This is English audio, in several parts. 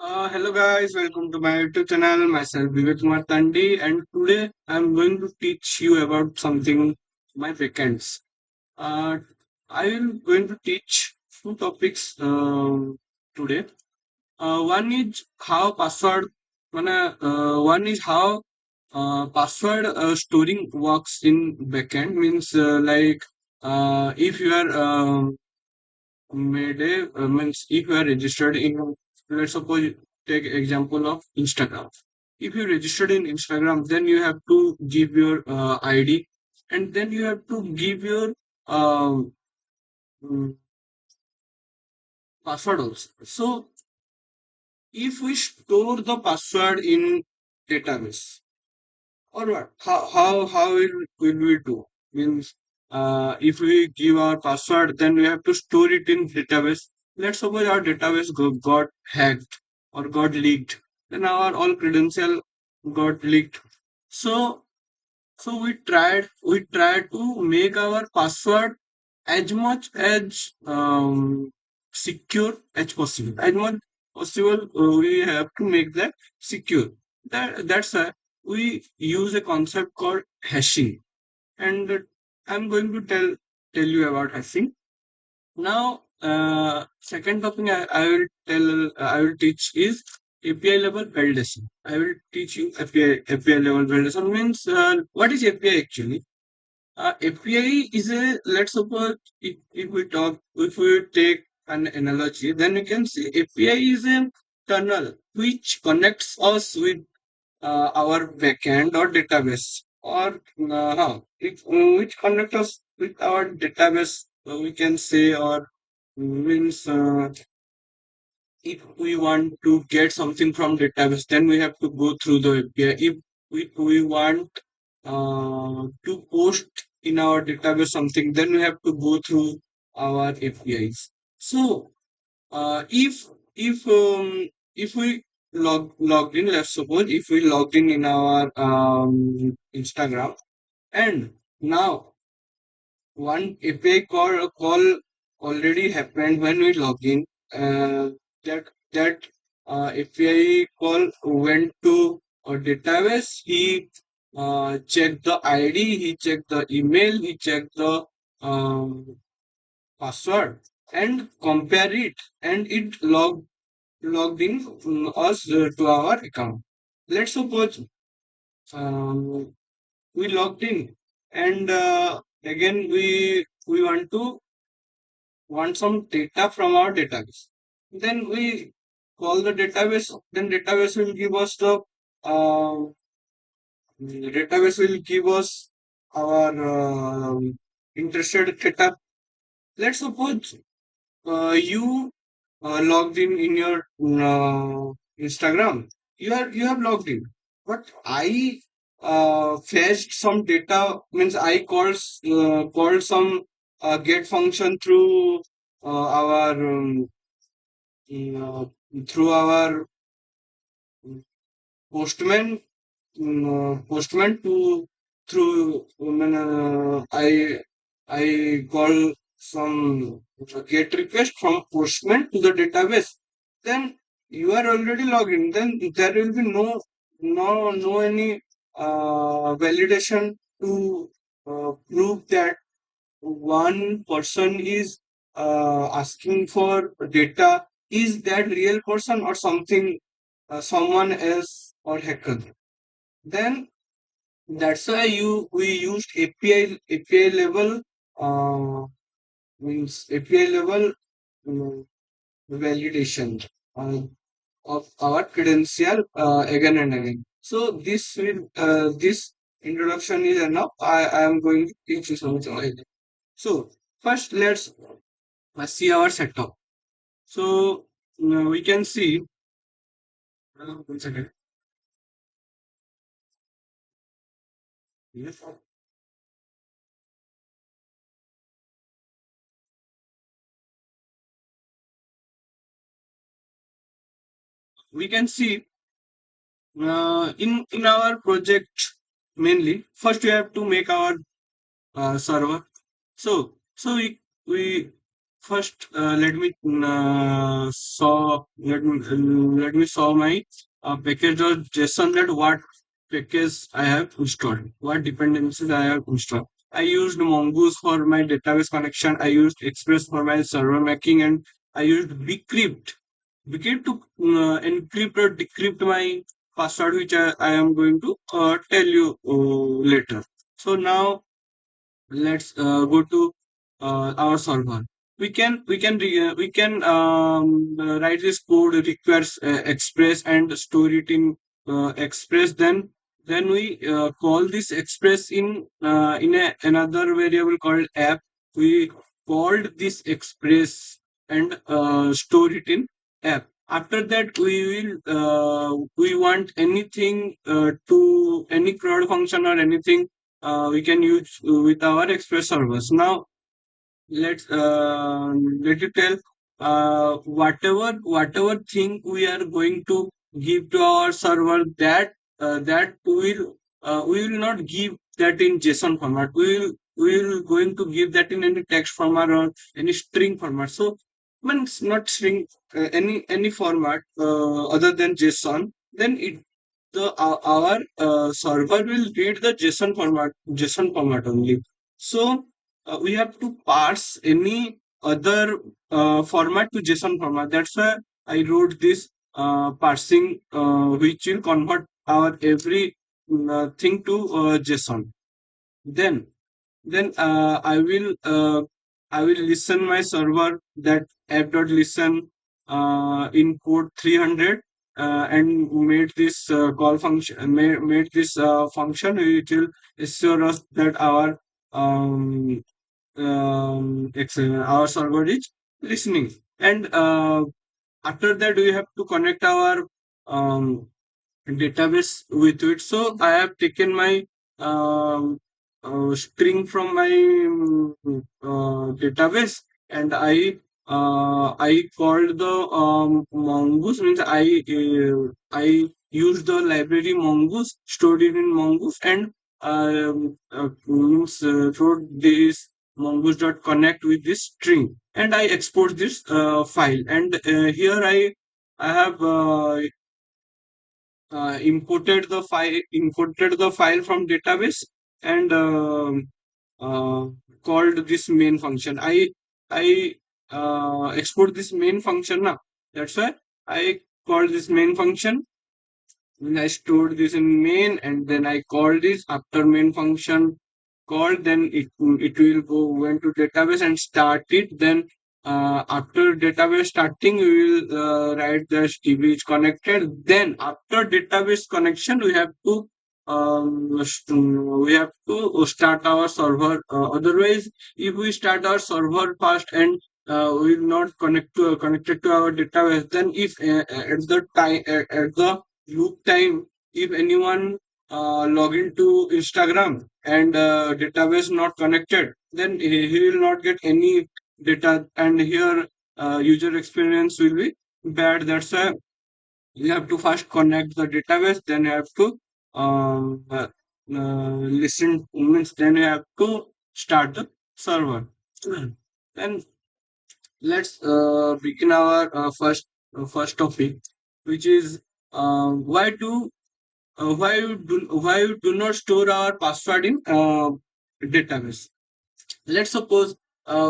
Hello guys, welcome to my YouTube channel. Myself Vivek Kumar Tandi, and today I'm going to teach you about something my backends. Uh, I am going to teach two topics today. One is how password, one is how password storing works in backend. Means if you are made a means if you are registered in, let's suppose, take example of Instagram. If you registered in Instagram, then you have to give your ID, and then you have to give your um, mm, password also. So if we store the password in database, or what, how will we do? Means if we give our password, then we have to store it in database. Let's suppose our database got hacked or got leaked, then our all credential got leaked. So so we tried to make our password as much as secure as possible. As much possible, we have to make that secure. That's why we use a concept called hashing, and I'm going to tell you about hashing. Now, second topic I will teach is API level validation. I will teach you API level validation means what is API actually? API is a, let's suppose, if we take an analogy, then you can see API is a tunnel which connects us with our backend or database, or which connect us with our database, we can say, or means if we want to get something from database, then we have to go through the API. If we want to post in our database something, then we have to go through our APIs. So if we logged in, let's suppose if we logged in our Instagram, and now one API call already happened when we log in. That API call went to a database. He checked the ID, he checked the email, he checked the um, password, and compare it, and it logged in us to our account. Let's suppose um, we logged in, and again we want some data from our database. Then we call the database. Then database will give us our interested data. Let's suppose you logged in your Instagram. You have logged in, but I fetched some data. Means I called some get function through our uh, through our postman postman to through I call some get request from postman to the database. Then you are already logged in. Then there will be no any validation to prove that one person is asking for data. Is that real person or something, someone else or hacker? Then that's why you we used API level, uh, means API level validation uh, of our credential again and again. So this introduction is enough. I am going to teach you something like that. So first let's see our setup. So we can see, 1 second. Yes. We can see in our project, mainly first we have to make our server. So we first, let me saw my package or JSON, that what package I have installed, what dependencies I have installed. I used Mongoose for my database connection. I used Express for my server making, and I used Bcrypt to encrypt or decrypt my password, which I am going to tell you later. So now let's go to our server. We can write this code requires express and store it in express. Then we call this express in another variable called app. We called this express and store it in app. After that, we want anything to any CRUD function or anything we can use with our express servers. Now let you tell whatever thing we are going to give to our server, that we will not give that in JSON format. We will going to give that in any text format or any string format. So when it's not string, any format other than JSON, then it the our server will read the JSON format only. So we have to parse any other format to JSON format. That's why I wrote this parsing, which will convert our every thing to JSON. Then then I will listen my server, that app.listen in port 300, and made this call function, made this function which will assure us that our server is listening. And after that we have to connect our um, database with it. So I have taken my um, string from my database, and I called the mongoose, means I used the library mongoose, stored it in mongoose, and means wrote this mongoose dot connect with this string, and I export this file. And here I have imported the file from database, and uh, called this main function. I export this main function now. That's why I called this main function, and I stored this in main, and then I call this after main function called. Then it will go went to database and start it. Then after database starting, we will write the DB is connected. Then after database connection, we have to start our server. Otherwise, if we start our server fast and we will not connected to our database, then if at the time at the loop time, if anyone log into Instagram and database not connected, then he will not get any data, and here user experience will be bad. That's why you have to first connect the database, then you have to listen, means then you have to start the server. Then let's begin our first topic, which is why we do not store our password in database. Let's suppose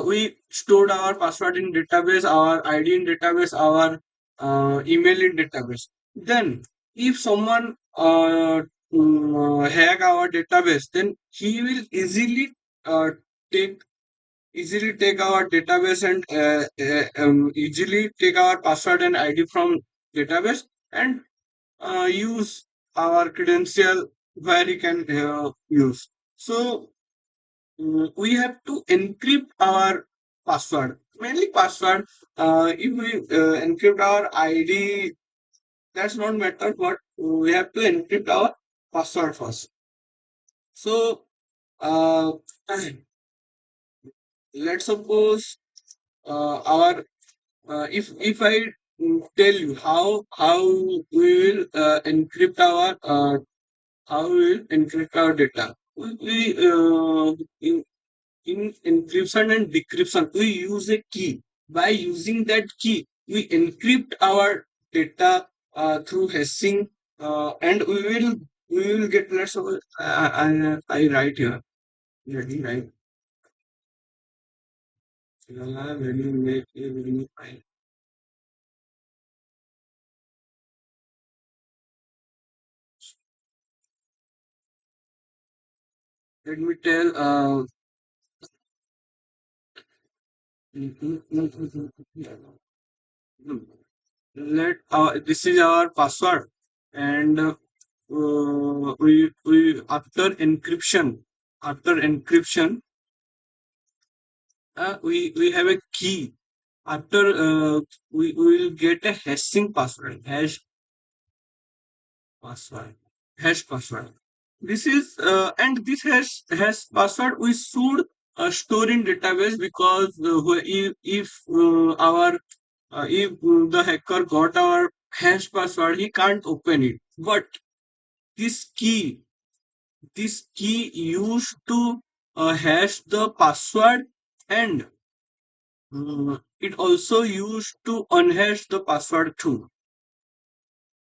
we stored our password in database, our ID in database, our email in database. Then if someone hack our database, then he will uh, take easily take our database and easily take our password and ID from database, and use our credential where he can use. So we have to encrypt our password, mainly password. If we encrypt our ID, that's not matter, but we have to encrypt our password first. So uh, let's suppose our if I tell you how we will encrypt our how we will encrypt our data. We in encryption and decryption, we use a key. By using that key, we encrypt our data through hashing, and we will get. Let's suppose I write here. Let me write. When you make a new file, let me tell. Let this is our password, and we after encryption, we have a key. After we will get a hashing password, password hash password. This is and this hash password we should store in database, because if the hacker got our hash password, he can't open it. But this key this key used to hash the password, and it also used to unhash the password too.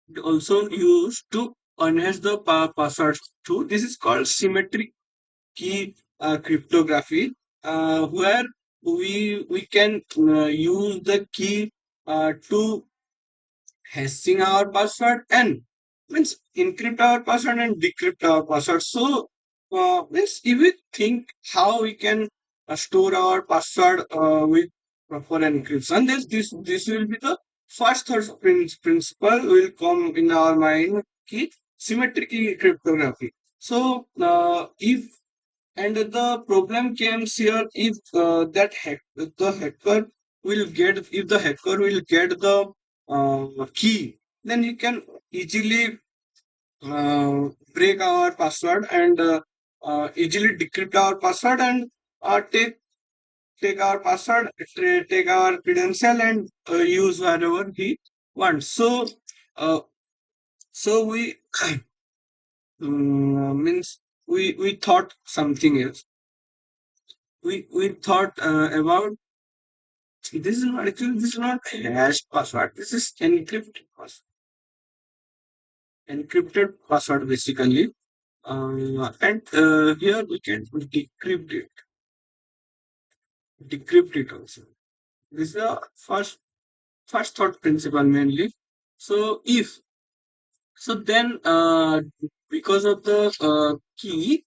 It also used to unhash the password too. This is called symmetric key cryptography, where we can use the key to hashing our password, and means encrypt our password and decrypt our password. So means if we think how we can store our password with proper encryption, this will be the first third principle will come in our mind, key symmetric key cryptography. So if and the problem comes here, if the hacker will get the key, then he can easily break our password, and easily decrypt our password, and take our password, take our credential, and use wherever he wants. So uh, we means we thought something else. We thought about this is not actually, this is not hash password. This is encrypted password basically. And here we can decrypt it also. This is the first thought principle mainly. So if then because of the key,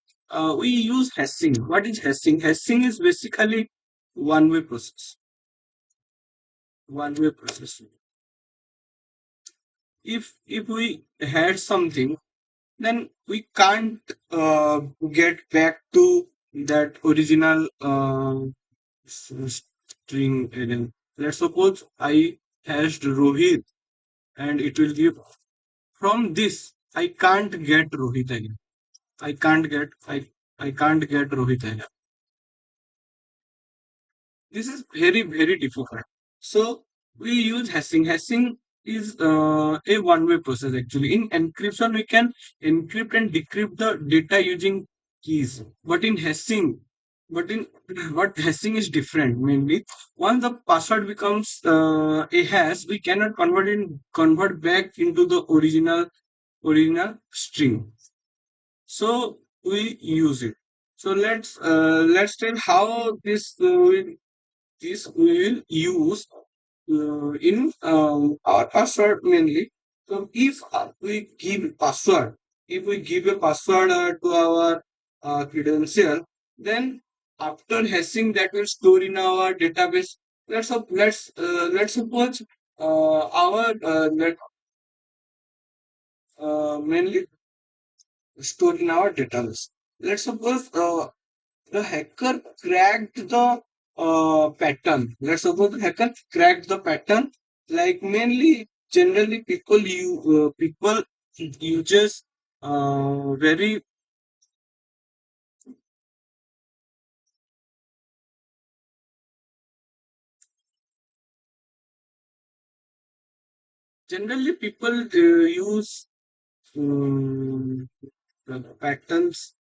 we use hashing. What is hashing? Hashing is basically one way process. One way process. If we had something, then we can't get back to that original string again. Let's suppose I hashed Rohit, and it will give, from this I can't get Rohit again. I can't get Rohit again. This is very, very difficult. So we use hashing. Hashing is a one-way process actually. In encryption, we can encrypt and decrypt the data using keys. But in hashing, but in what hashing is different mainly. Once the password becomes a hash, we cannot convert back into the original string. So we use it. So let's tell how this we will use in our password mainly. So if we give a password to our credential, then after hashing that will store in our database. Let's suppose our mainly store in our database. Let's suppose the hacker cracked the pattern. Let's suppose the hacker cracked the pattern. Like mainly, people uses very generally people use patterns.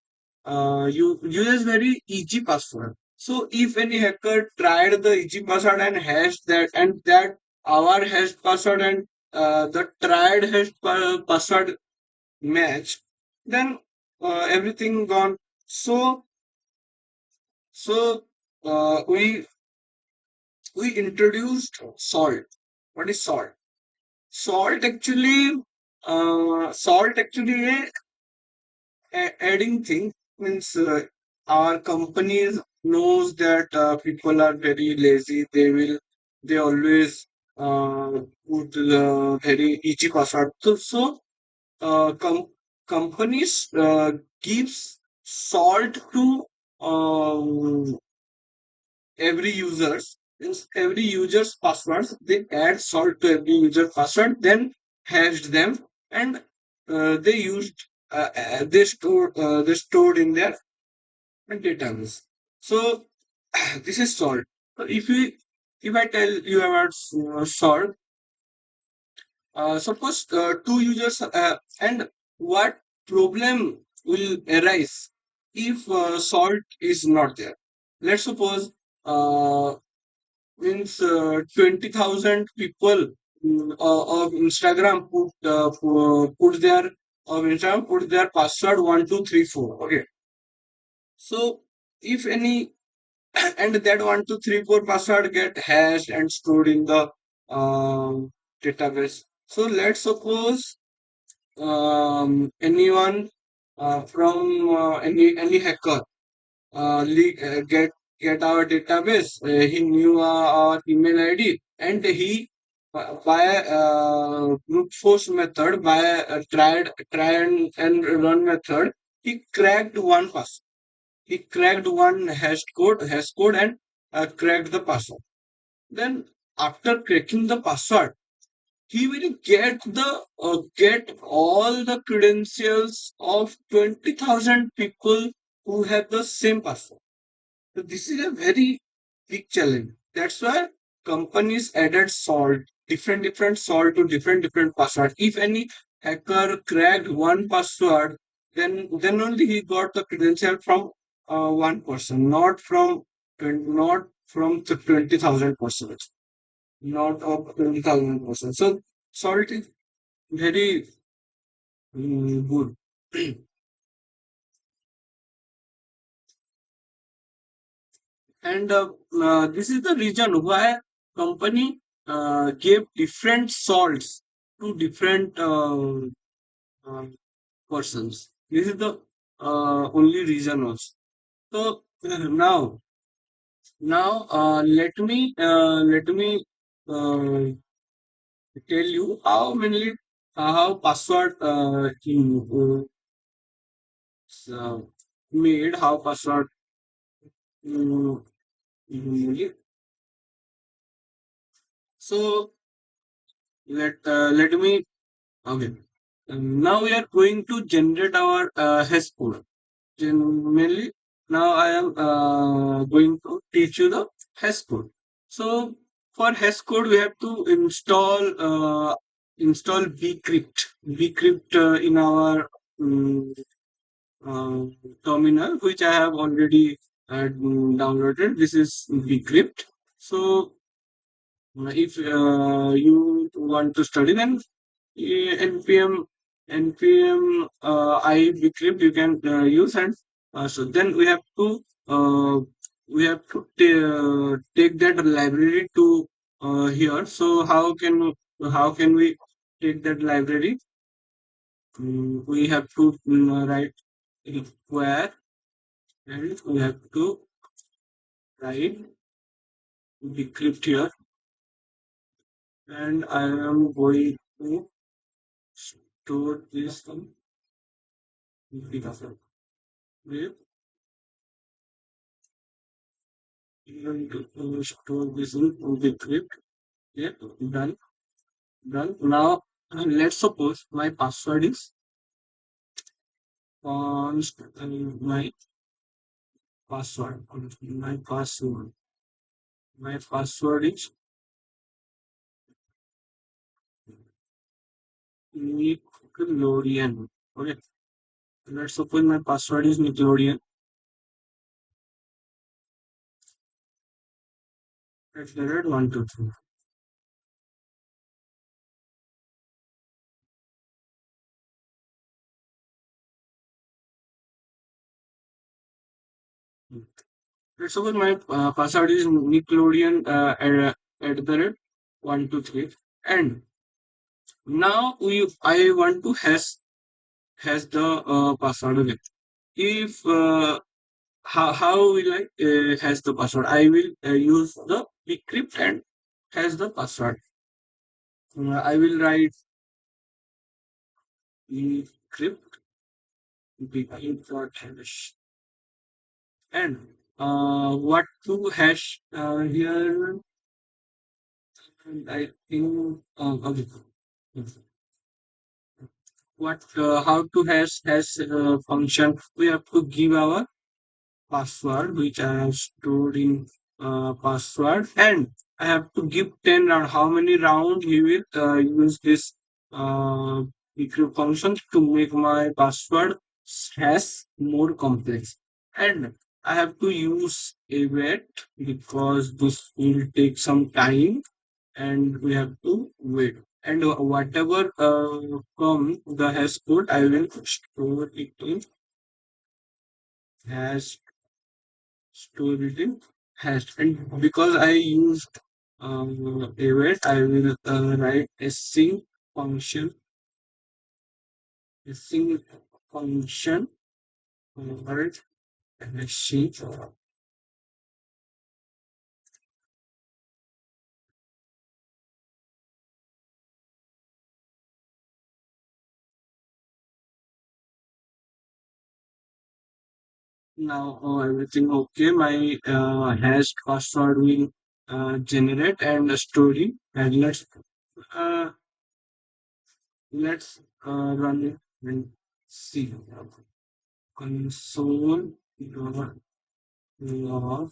You uses very easy password. So if any hacker tried the easy password and hashed that, and that our hashed password and the tried password match, then everything gone. So so we introduced salt. What is salt? Salt actually, salt actually adding thing means our companies knows that people are very lazy. They always uh, put the very easy password. Companies gives salt to um, every users, means every user's passwords. They add salt to every user password, then hashed them, and they used they stored in their database. So this is salt. So if I tell you about salt, suppose two users, and what problem will arise if salt is not there? Let's suppose means 20,000 people of Instagram put their password 1234. Okay, so if any and that 1234 password get hashed and stored in the database. So let's suppose anyone from any hacker get our database. He knew our email ID, and he by brute force method, by try and run method, he cracked one password. He cracked one hash code, and cracked the password. Then after cracking the password, he will get all the credentials of 20,000 people who have the same password. So this is a very big challenge. That's why companies added salt, different salt to different password. If any hacker cracked one password, then only he got the credential from one person, not from the 20,000 persons, not of 20,000 persons. So salt is very good. And this is the reason why company gave different salts to different uh, persons. This is the only reason also. So now let me uh, tell you how password uh, made, how password uh, so let me. Okay. Now we are going to generate our hash code. Mainly, now I am going to teach you the hash code. So for hash code, we have to install bcrypt. Bcrypt in our um, uh, terminal, which I have already downloaded. This is bcrypt. So if you want to study, then npm I bcrypt you can use, and so then we have to take that library to here. So how can we take that library? We have to write require, and we have to write bcrypt here, and I am going to store this in bcrypt. We going to store this in bcrypt. Yeah, done. Done. Now, let's suppose my password is my password is Nickelodeon. Okay. Let's suppose my password is Nickelodeon. at the rate 123. Let's suppose my password is Nickelodeon at the rate 123, and now I want to hash the password again. If how will I hash the password? I will use the decrypt and hash the password. I will write decrypt decrypt dot hash, and what to hash here. I think okay. What how to hash function? We have to give our password, which I have stored in password, and I have to give 10 round. How many round he will use this uh, decrypt function to make my password hash more complex, and I have to use a wait because this will take some time, and we have to wait. And whatever from the hash code, I will store it in hash store it in hash. And because I used await, I will write a sing function, word, and a sheet. Now everything okay. My hash password will generate and store it. And uh, let's run it and see. Console log.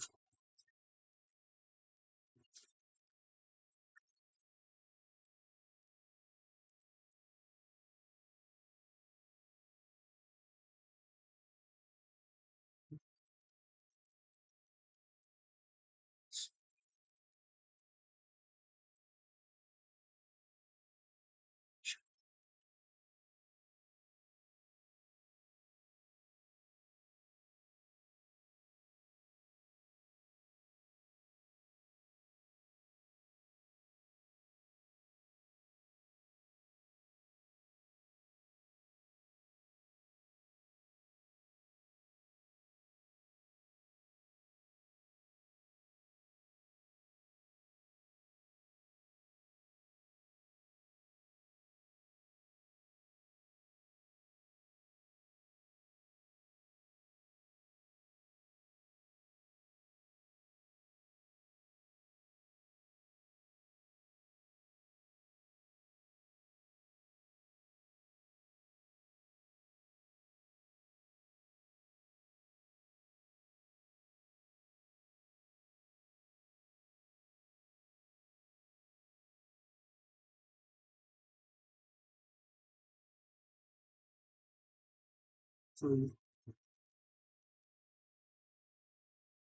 So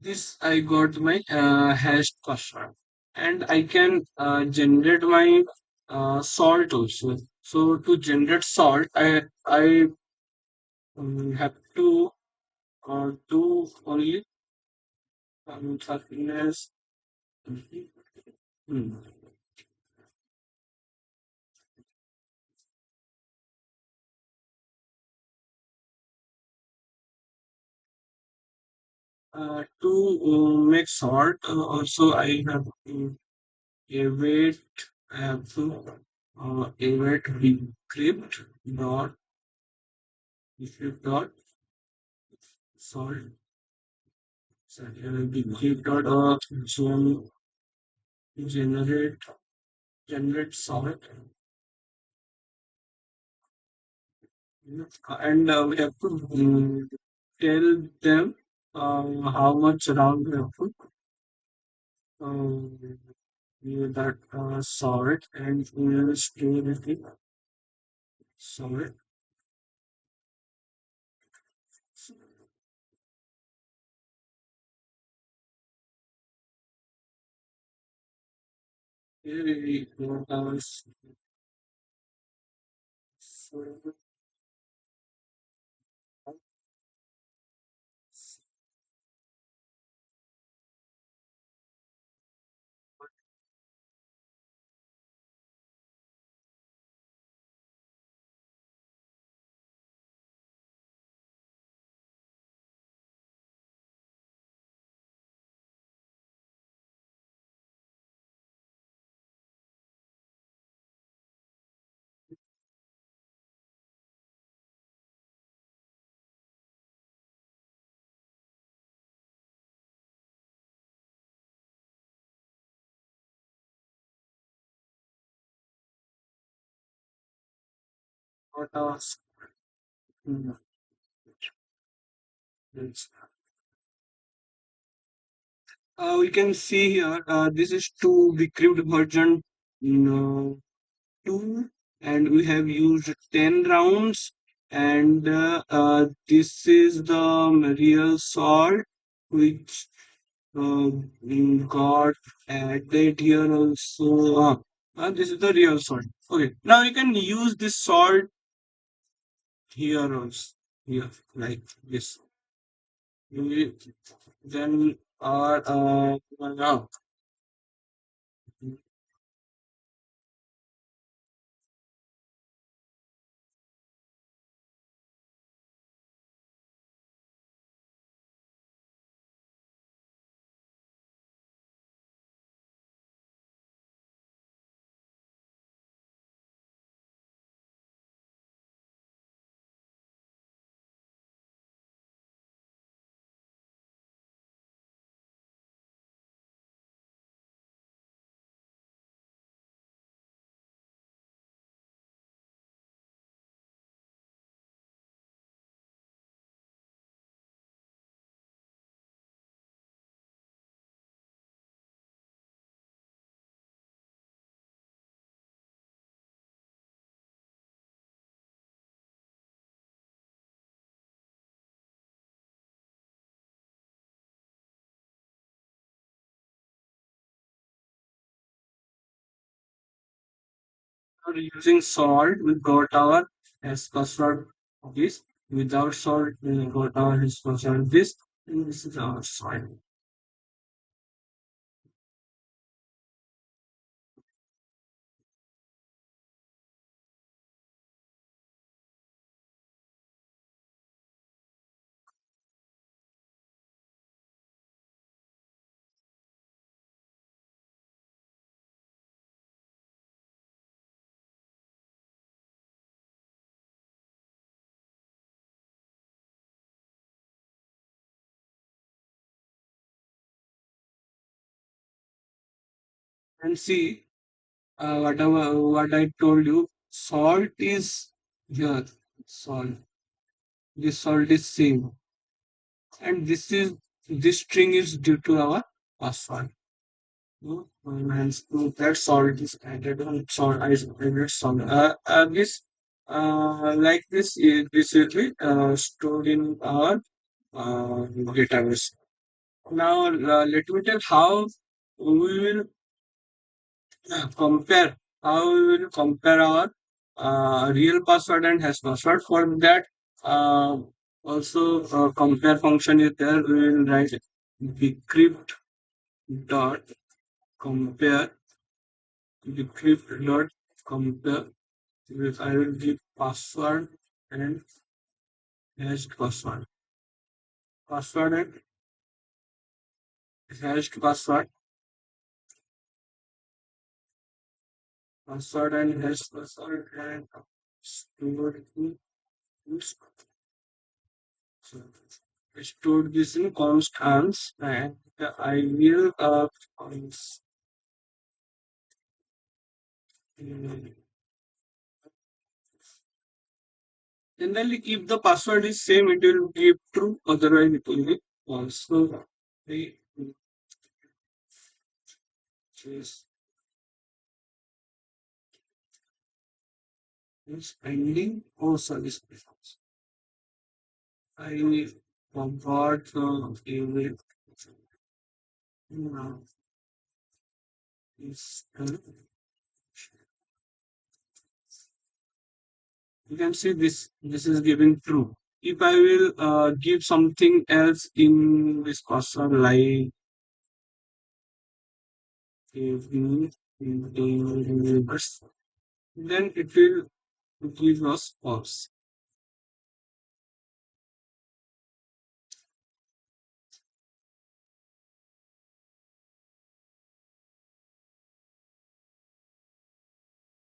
this I got my hash password, and I can generate my salt also. So to generate salt, I have to do only happiness. Hmm. To make salt, also I have to await. I have to await decrypt dot decrypt dot salt. Sorry, decrypt dot generate generate salt, and we have to tell them how much round we have to give that salt, and we will store it in salt. Here we go. What else? Hmm, yes. We can see here, this is to decrypt version mm, 2, and we have used 10 rounds. And this is the real salt, which got added here also. This is the real salt. Okay, now you can use this salt here also. Here, like this. We then are now are using salt. We got our as password this. Without salt, we got our as password this. And this is our salt. And see, whatever what I told you, salt is here. Salt. This salt is same, and this string is due to our password. And so that salt is added on salt. I added salt. This like this will be stored in our database. Now let me tell how we will compare we will compare our real password and hash password. For that, also compare function is there. We will write decrypt dot compare decrypt dot compare. I will give password and hashed password and hashed password and hashed password and stored in so I stored this in constants, and I will generally if the password is same it will give true, otherwise it will be false. So I just is pending or service preference. I forgot the email. is you can see this is giving true. If I will give something else in this person like giving neighbors, then it will give us false.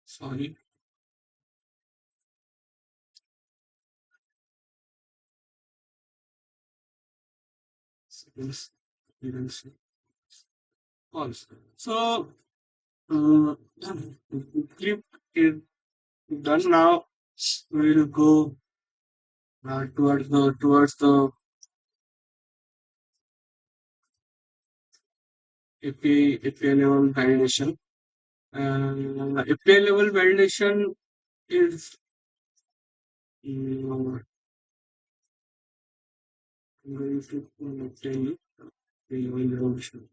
Sorry, yes, you can see false. So uh, clip is done now. We will go towards the API level validation. API level validation is I'm going to tell you the evolution.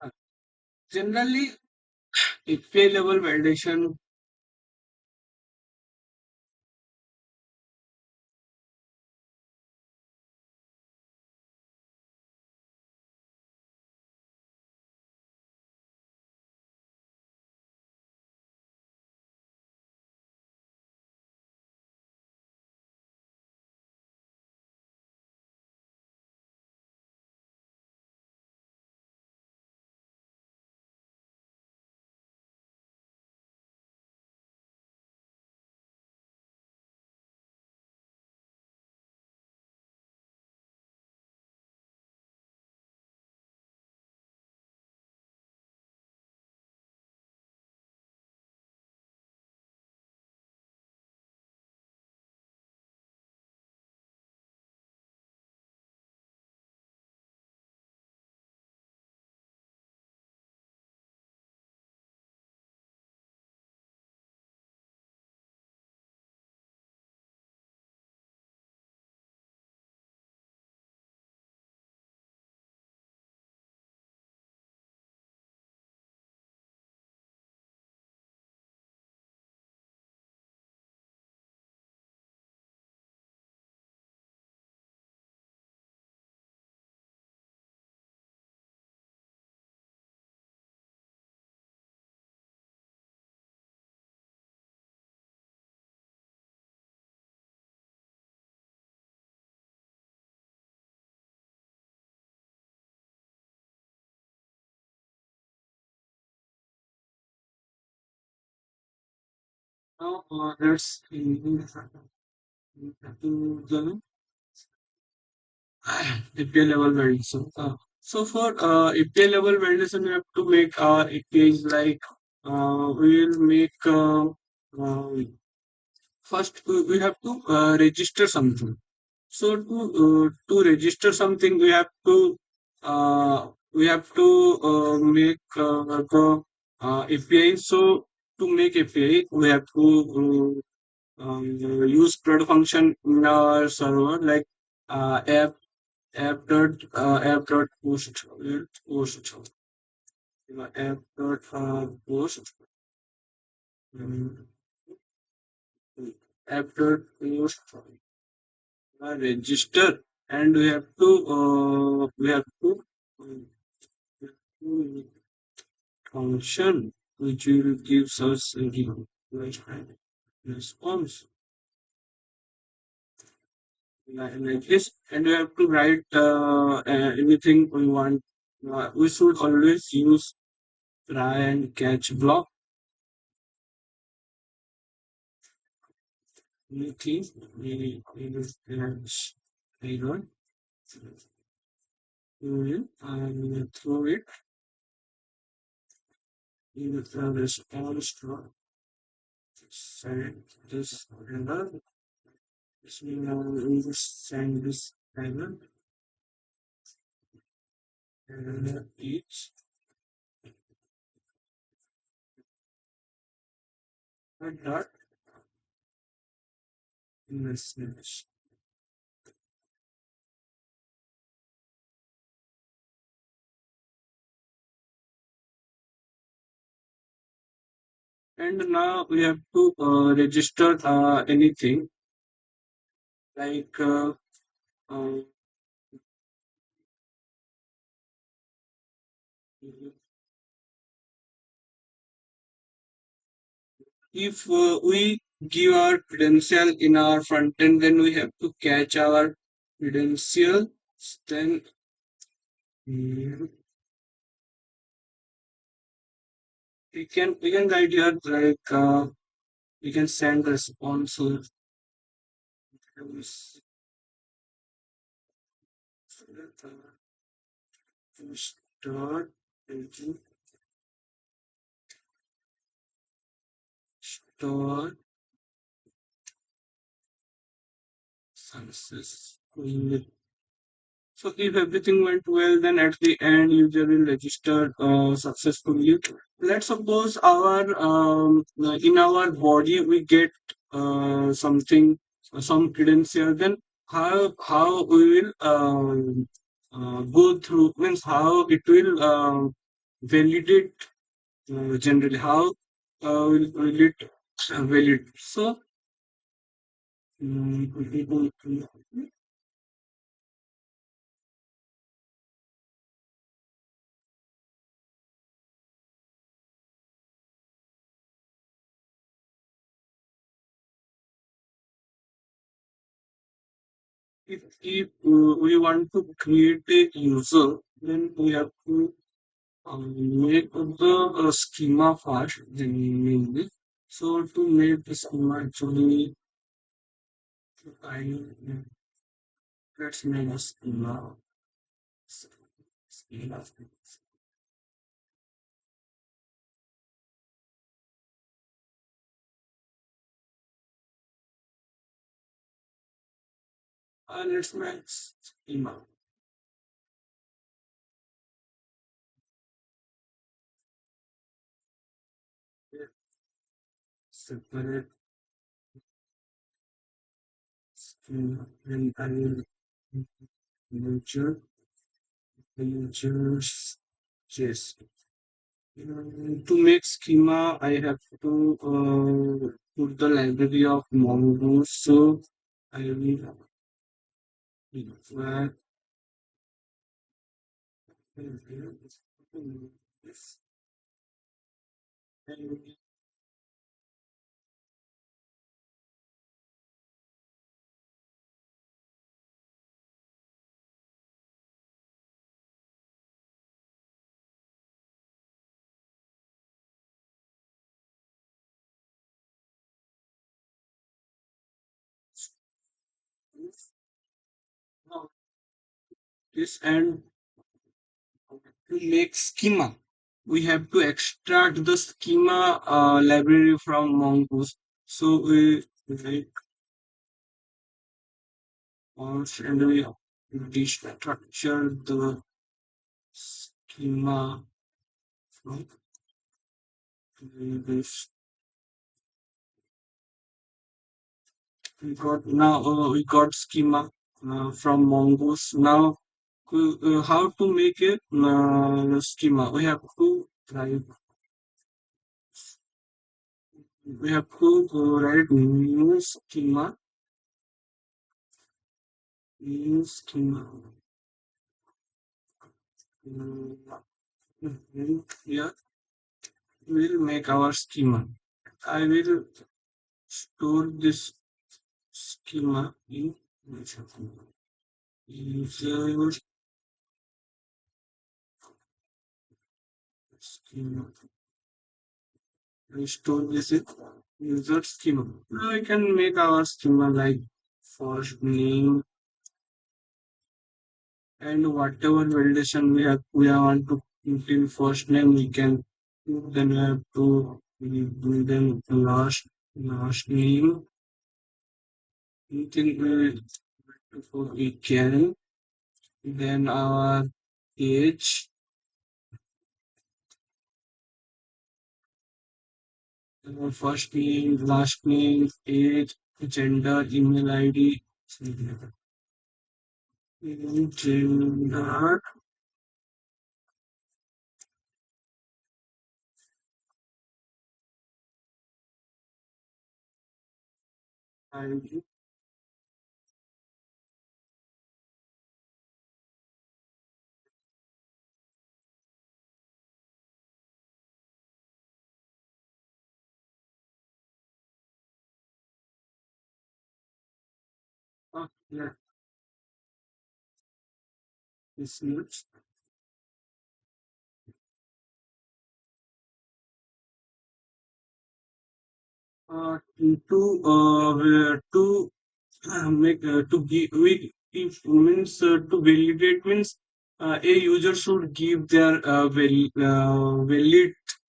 Uh, Generally, API level validation. Now let's to the API level validation. So for API level validation, we have to make our APIs like we will make first we have to register something. So to register something, we have to make the API. So to make API, we have to use CRUD function in our server like app dot post um, app dot post register, and um, function which will give us a response like this, and we have to write anything we want. We should always use try and catch block. Anything we will catch error, we will throw it in the response to send this error. So now we will send this error each dot message. And now we have to register anything like uh, if we give our credential in our front end, then we have to catch our credentials. Then mm, we can write here like we can send responses. Start taking store success. So if everything went well, then at the end user will register successfully. Let's suppose our in our body we get something some credential. Then how we will go through means how it will validate generally how will it validate. So if we want to create a user, then we have to make the schema first, then mainly. So to make the schema actually, I let's make a schema. Schema. Let's make schema. Separate schema, and I will measure measures. Yes. To make schema, I have to put the library of mongoose. So I will require this. And now this and to make schema, we have to extract the schema library from mongoose. So we like once and we destructure the schema from this. We got schema from mongoose. Now how to make a schema? We have to write new schema. Yeah, we'll make our schema. I will store this schema in user schema. Store this in user schema. Now we can make our schema like first name and whatever validation we want to put in first name we can then we have to do them last name. I think we can then our age, first name, last name, age, gender, email ID, gender ID. Yeah, this is to make to give we if means to validate means a user should give their valid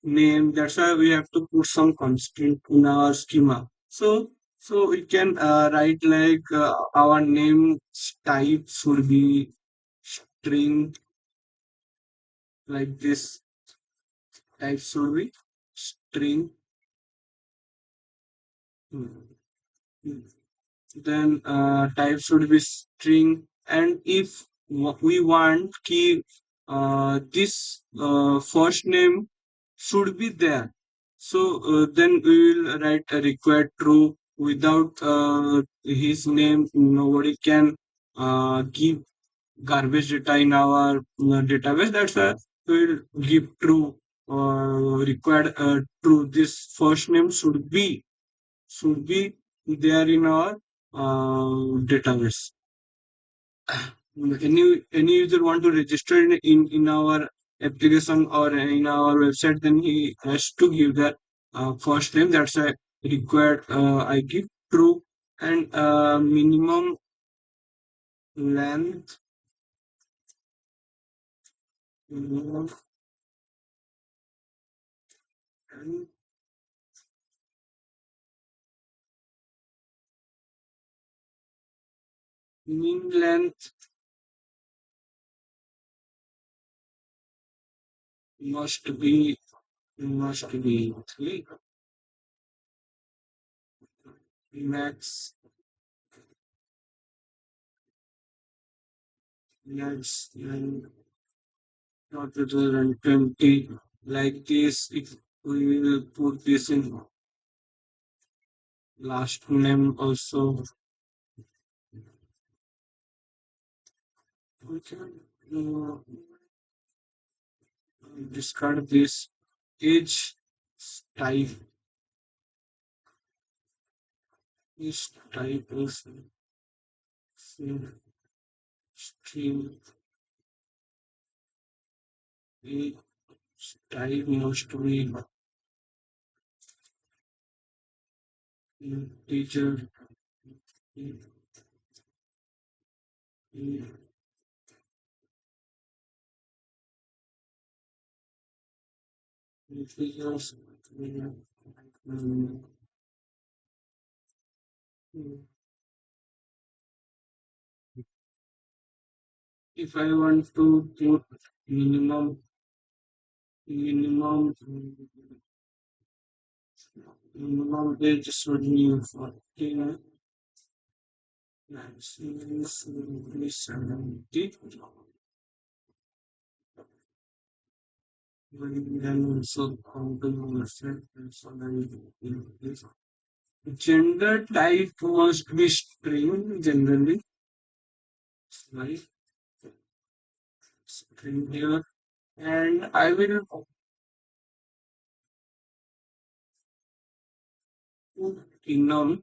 name. That's why we have to put some constant in our schema. So we can write like our name type should be string, like this type should be string. Hmm. Then type should be string, and if we want key this first name should be there, so then we will write a required true. Without his name nobody can give garbage data in our database. That's why we will give true, required true. This first name should be there in our database. Any user want to register in our application or in our website, then he has to give that first name. That's a required. I give true, and minimum length, minimum and mean length must be 3. Max max and not 2020, like this. If we will put this in last name also, we can discard this. Age type is string. Age type must be integer. Integers. Mm, if I want to put minimum minimum age should be 14, maximum should be 70, and then also counting this. Gender type must be string generally, right? String here, and I will put enum,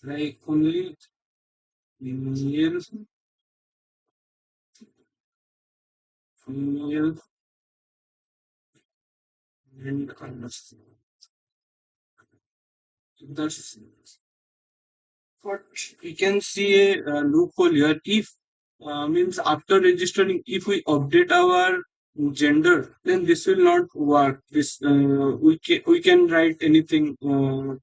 like only male, female, and that's what we can see a loophole here. If means after registering, if we update our gender, then this will not work. This we can write anything in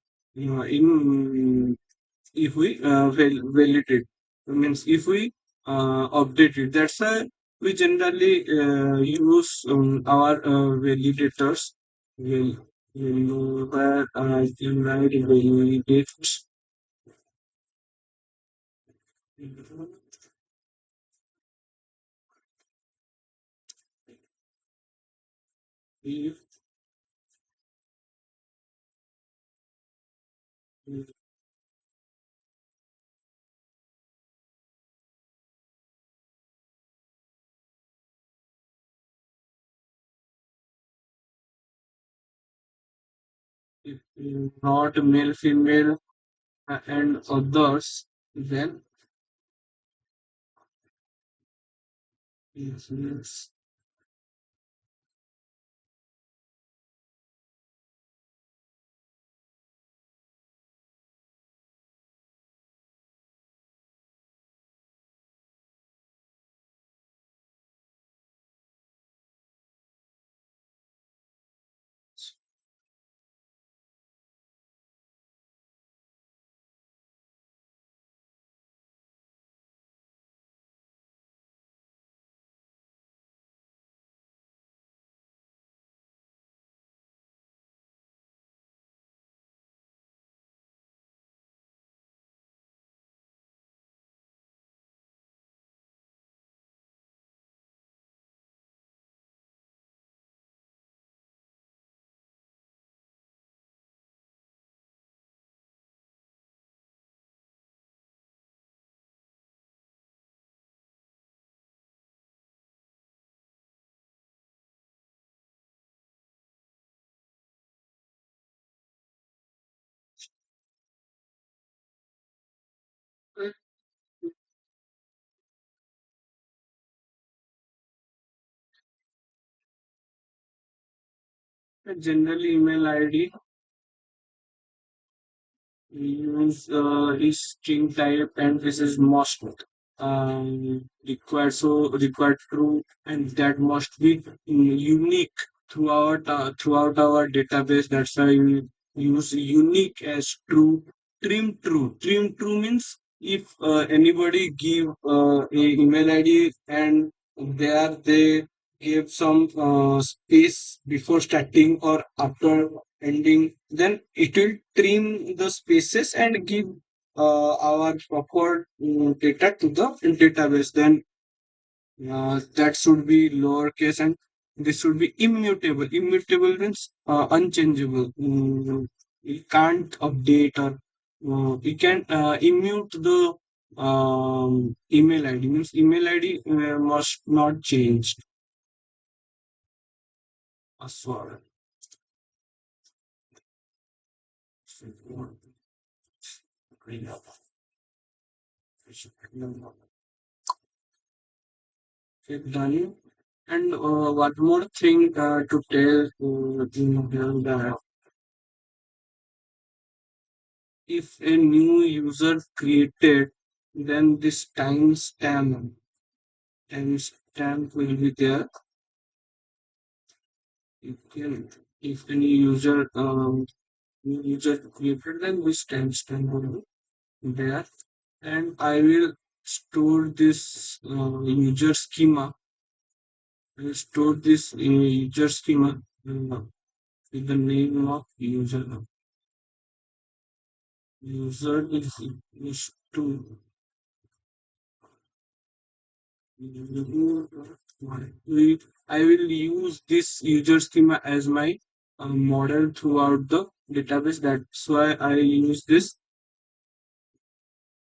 if we validate. Means if we update it. That's a we generally use our validators. Will know where I can write validate if if not male, female, and others, then is generally email ID use is string type, and this is most required, so required true, and that must be unique throughout our database. That's why we use unique as true. Trim true means if anybody give a email ID and there they give some space before starting or after ending, then it will trim the spaces and give our proper data to the database. Then that should be lowercase, and this should be immutable. Immutable means unchangeable. We can't update, or we can immute the email ID. Means email ID must not change. Password. Okay, done. And one more thing to tell in here that if a new user created, then this timestamp will be there. If any new user created, then this timestamp will be there. And I will store this user schema. I will store this user schema with the name of user. User is to I will use this user schema as my model throughout the database. That's why I use this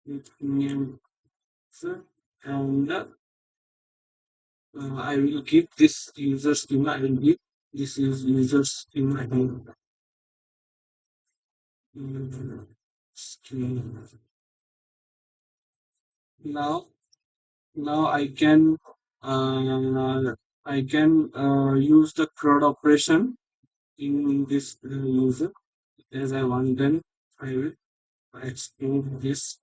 user, and I will give this user schema. I will give this is user schema. Schema. Now, now I can use the CRUD operation in this user as I want. Then I will export this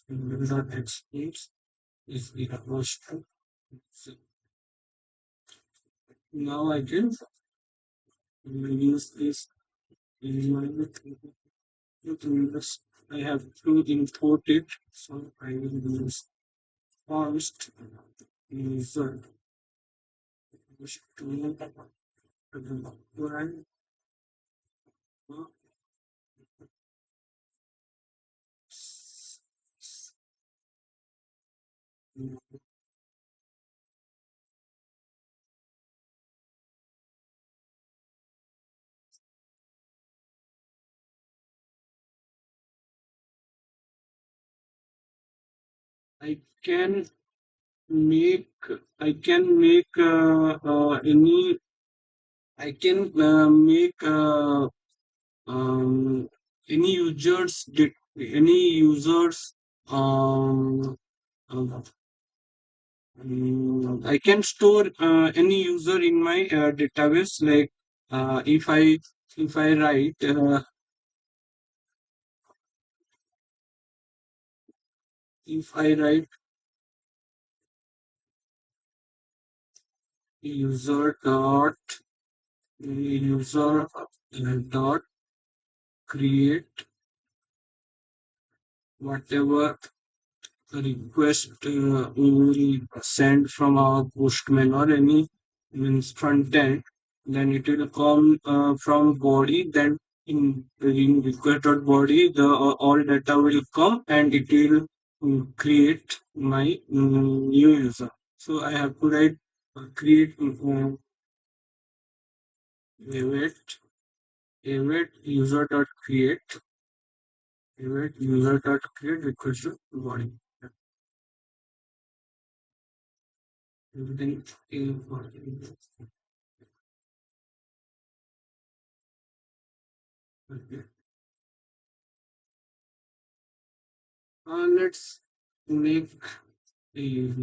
dot export is equals to. Now I can use this in my use. I have to import it, so I will use first user. push to the I can make any I can make um, any users uh, I can store any user in my database. Like if I write if I write user dot create whatever request we will send from our postman or any means front end, then it will come from body. Then in request.body, the all data will come and it will create my new user. So I have to write create await await user dot create await user dot create request to body. Everything is okay. Let's make a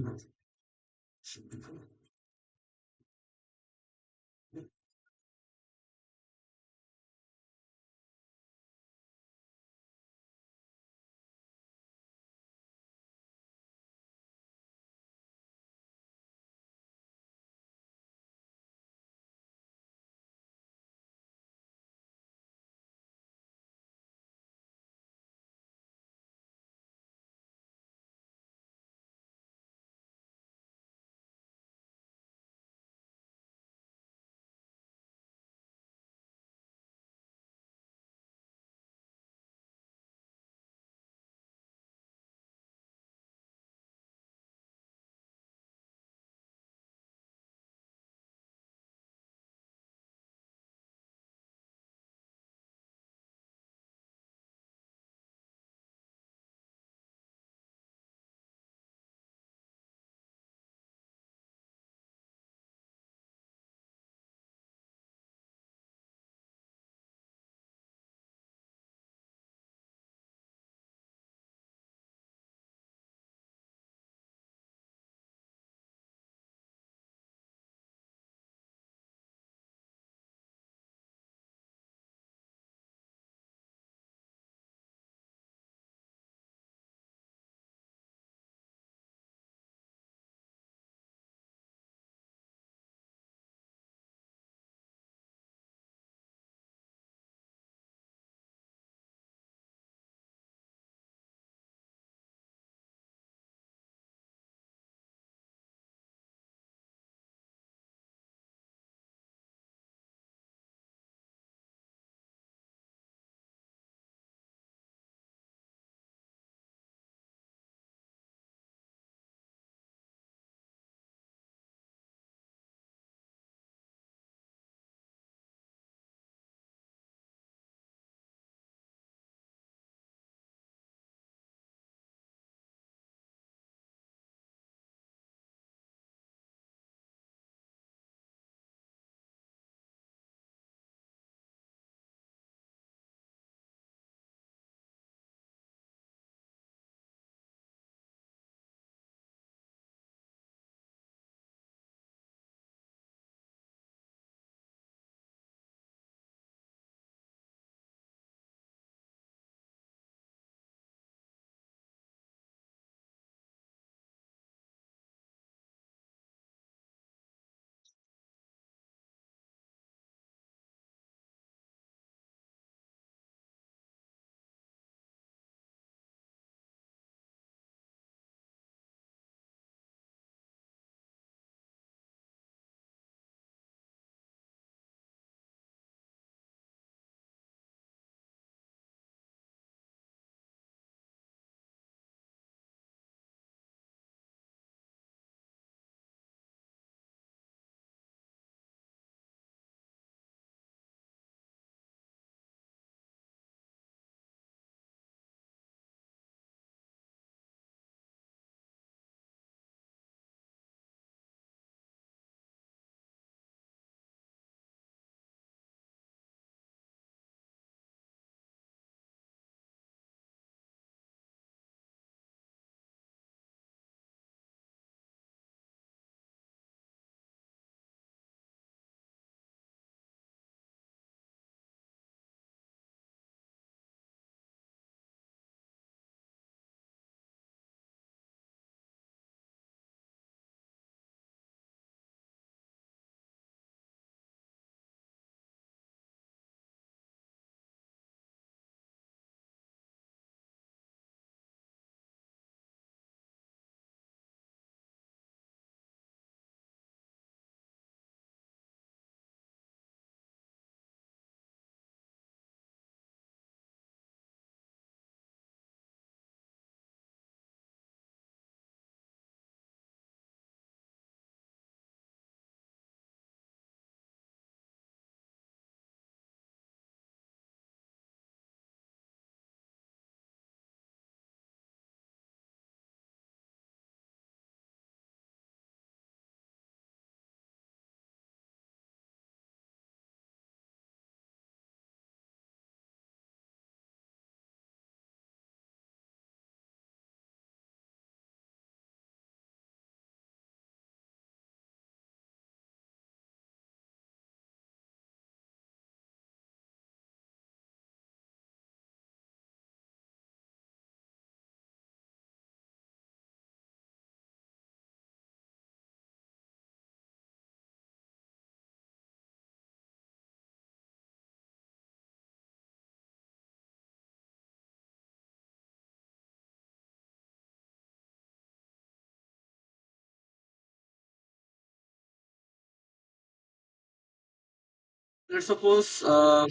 Let's suppose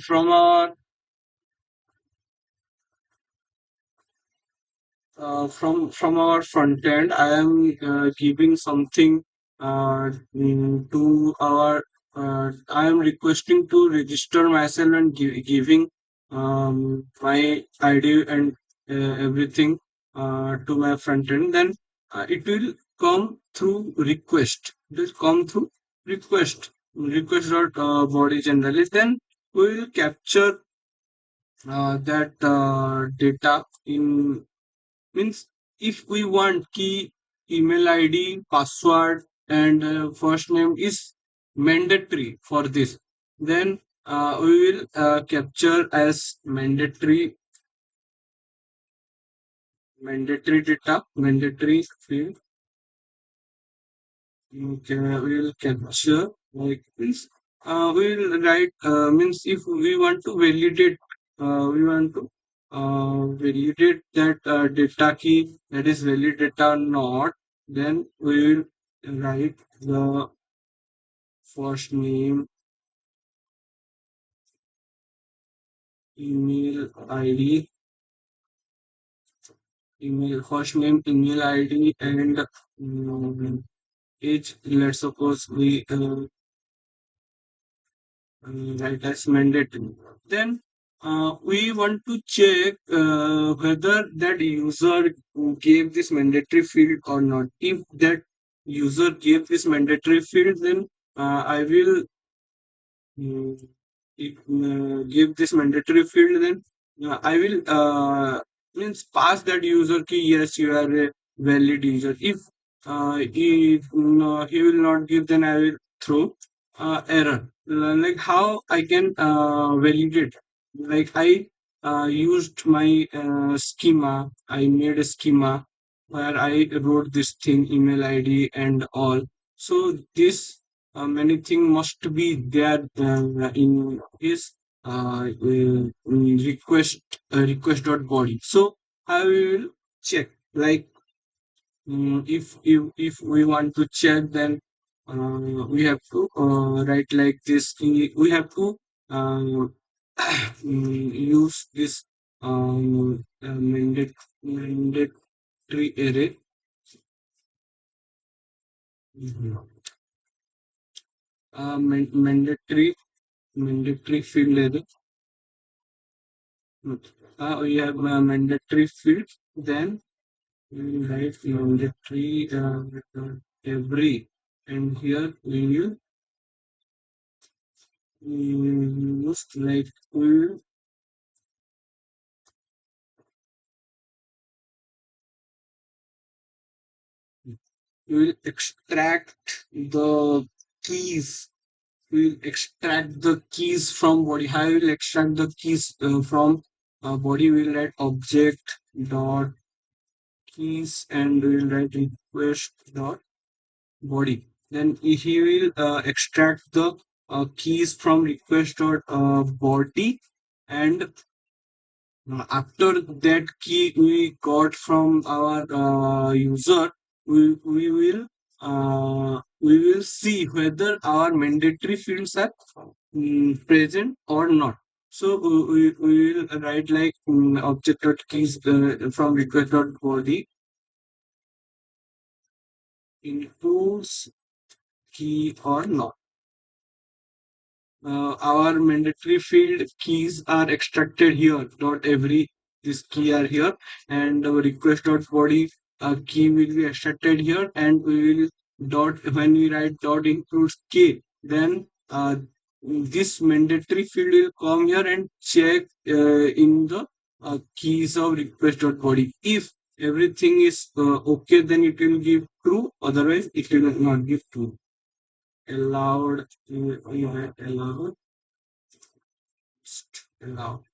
from our from our front end, I am giving something to our. I am requesting to register myself and giving my ID and everything to my front end. Then it will come through request. It will come through request dot body generally. Then we will capture that data in means if we want key, email id, password, and first name is mandatory for this, then we will capture as mandatory data, mandatory field. Okay, we will capture like this. We will write means if we want to validate, we want to validate that data key, that is valid data or not. Then we will write the first name, email ID, email first name, email ID, and age. Let's suppose we right as mandatory. Then we want to check whether that user gave this mandatory field or not. If that user gave this mandatory field, then I will mm, give this mandatory field. Then I will means pass that user key. Yes, you are a valid user. If he no, he will not give, then I will throw error. Like how I can validate. Like I used my schema. I made a schema where I wrote this thing, email ID and all. So this many thing must be there in his request request dot body. So I will check like if we want to check, then we have to write like this. We have to uh, use this mandatory array. Mhm. Mandatory field array. We have mandatory field. Then we write mandatory every, and here we will use like we will extract the keys. We will extract the keys from body. How we will extract the keys from body? We will write object dot keys, and we will write request dot body. Then he will extract the keys from request dot body, and after that key we got from our user, we will see whether our mandatory fields are present or not. So we will write like object dot keys from request dot body includes key or not. Our mandatory field keys are extracted here. Not every this key are here, and our request dot body key will be extracted here, and we will dot when we write dot includes k, then this mandatory field will come here and check in the keys of request dot body. If everything is okay, then it will give true. Otherwise, it will not give true. Allowed, allowed, allowed, allowed.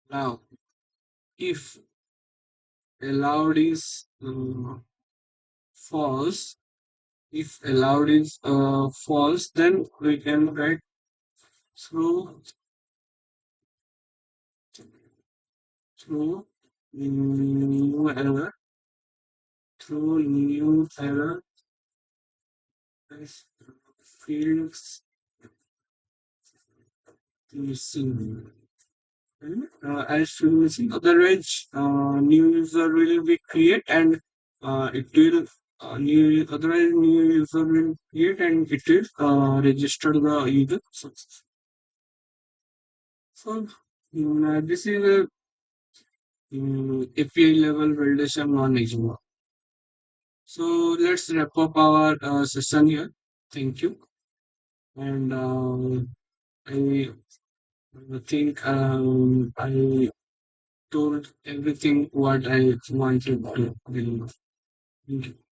Now, if allowed is false, if allowed is false, then we can write through through new error through new error as fields missing. As field missing. Otherwise, new user will be create and it will new otherwise new user will create and it will register the user. So this is a API level validation non-example. So let's wrap up our session here. Thank you. And I think I told everything what I wanted to deliver. Thank you.